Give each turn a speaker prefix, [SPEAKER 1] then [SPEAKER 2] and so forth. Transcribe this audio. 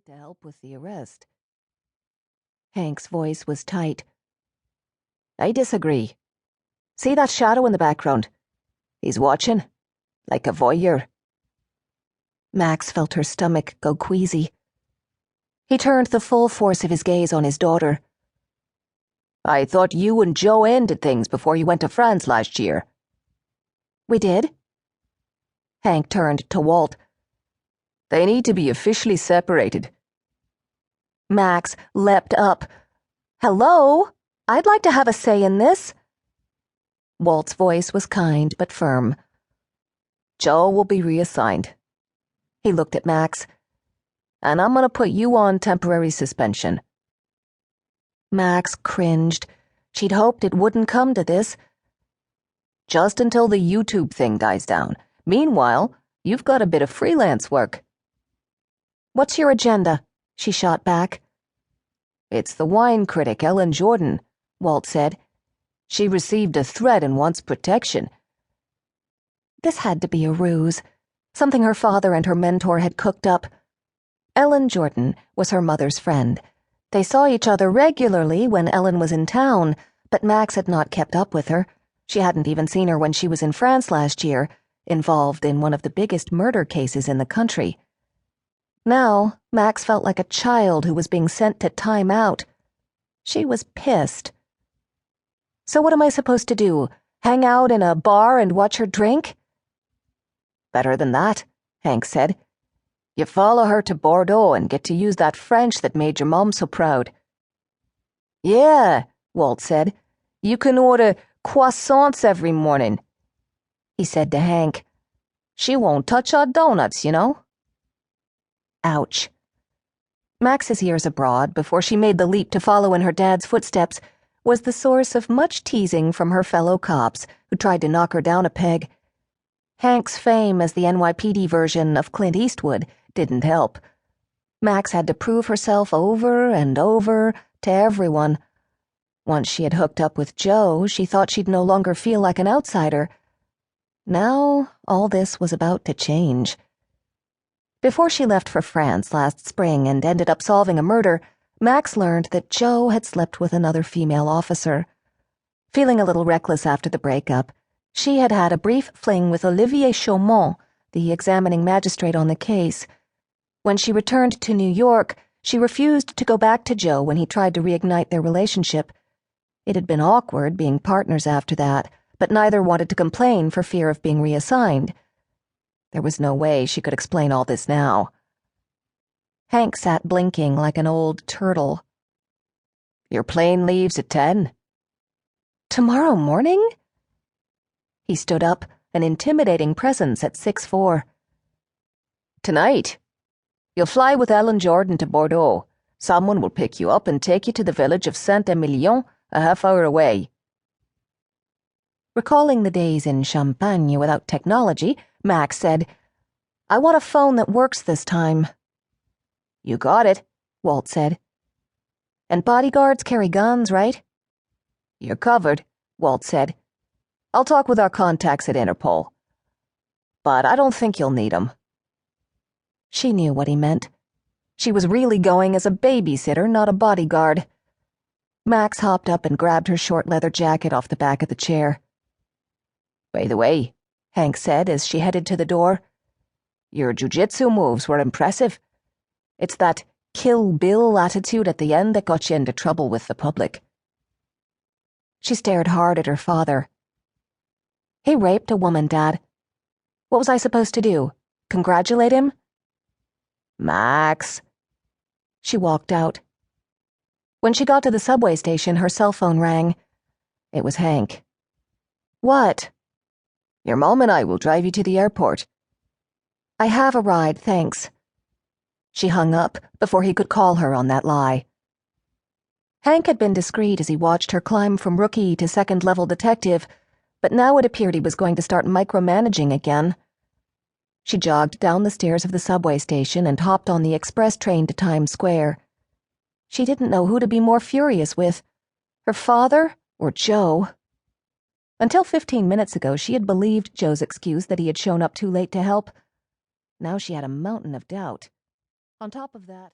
[SPEAKER 1] magistrate to help with the arrest. Hank's voice was tight. I disagree. See that shadow in the background? He's watching, like a voyeur. Max felt her stomach go queasy. He turned the full force of his gaze on his daughter. I thought you and Joe ended things before you went to France last year. We did? Hank turned to Walt. They need to be officially separated. Max leapt up. Hello? I'd like to have a say in this. Walt's voice was kind but firm. Joe will be reassigned. He looked at Max. And I'm going to put you on temporary suspension. Max cringed. She'd hoped it wouldn't come to this. Just until the YouTube thing dies down. Meanwhile, you've got a bit of freelance work. What's your agenda? She shot back. It's the wine critic, Ellen Jordan, Walt said. She received a threat and wants protection. This had to be a ruse, something her father and her mentor had cooked up. Ellen Jordan was her mother's friend. They saw each other regularly when Ellen was in town, but Max had not kept up with her. She hadn't even seen her when she was in France last year, involved in one of the biggest murder cases in the country. Now, Max felt like a child who was being sent to time out. She was pissed. So what am I supposed to do? Hang out in a bar and watch her drink? Better than that, Hank said. You follow her to Bordeaux and get to use that French that made your mom so proud. Yeah, Walt said. You can order croissants every morning. He said to Hank, She won't touch our donuts, you know. Ouch. Max's years abroad, before she made the leap to follow in her dad's footsteps, was the source of much teasing from her fellow cops who tried to knock her down a peg. Hank's fame as the NYPD version of Clint Eastwood didn't help. Max had to prove herself over and over to everyone. Once she had hooked up with Joe, she thought she'd no longer feel like an outsider. Now, all this was about to change. Before she left for France last spring and ended up solving a murder, Max learned that Joe had slept with another female officer. Feeling a little reckless after the breakup, she had had a brief fling with Olivier Chaumont, the examining magistrate on the case. When she returned to New York, she refused to go back to Joe when he tried to reignite their relationship. It had been awkward being partners after that, but neither wanted to complain for fear of being reassigned. There was no way she could explain all this now. Hank sat blinking like an old turtle. Your plane leaves at 10? Tomorrow morning? He stood up, an intimidating presence at 6'4". Tonight. You'll fly with Ellen Jordan to Bordeaux. Someone will pick you up and take you to the village of Saint-Emilion, a half-hour away. Recalling the days in Champagne without technology, Max said, I want a phone that works this time. You got it, Walt said. And bodyguards carry guns, right? You're covered, Walt said. I'll talk with our contacts at Interpol. But I don't think you'll need them. She knew what he meant. She was really going as a babysitter, not a bodyguard. Max hopped up and grabbed her short leather jacket off the back of the chair. By the way, Hank said as she headed to the door, your jiu-jitsu moves were impressive. It's that Kill Bill attitude at the end that got you into trouble with the public. She stared hard at her father. He raped a woman, Dad. What was I supposed to do? Congratulate him? Max. She walked out. When she got to the subway station, her cell phone rang. It was Hank. What? Your mom and I will drive you to the airport. I have a ride, thanks. She hung up before he could call her on that lie. Hank had been discreet as he watched her climb from rookie to second-level detective, but now it appeared he was going to start micromanaging again. She jogged down the stairs of the subway station and hopped on the express train to Times Square. She didn't know who to be more furious with, her father or Joe. Until 15 minutes ago, she had believed Joe's excuse that he had shown up too late to help. Now she had a mountain of doubt. On top of that...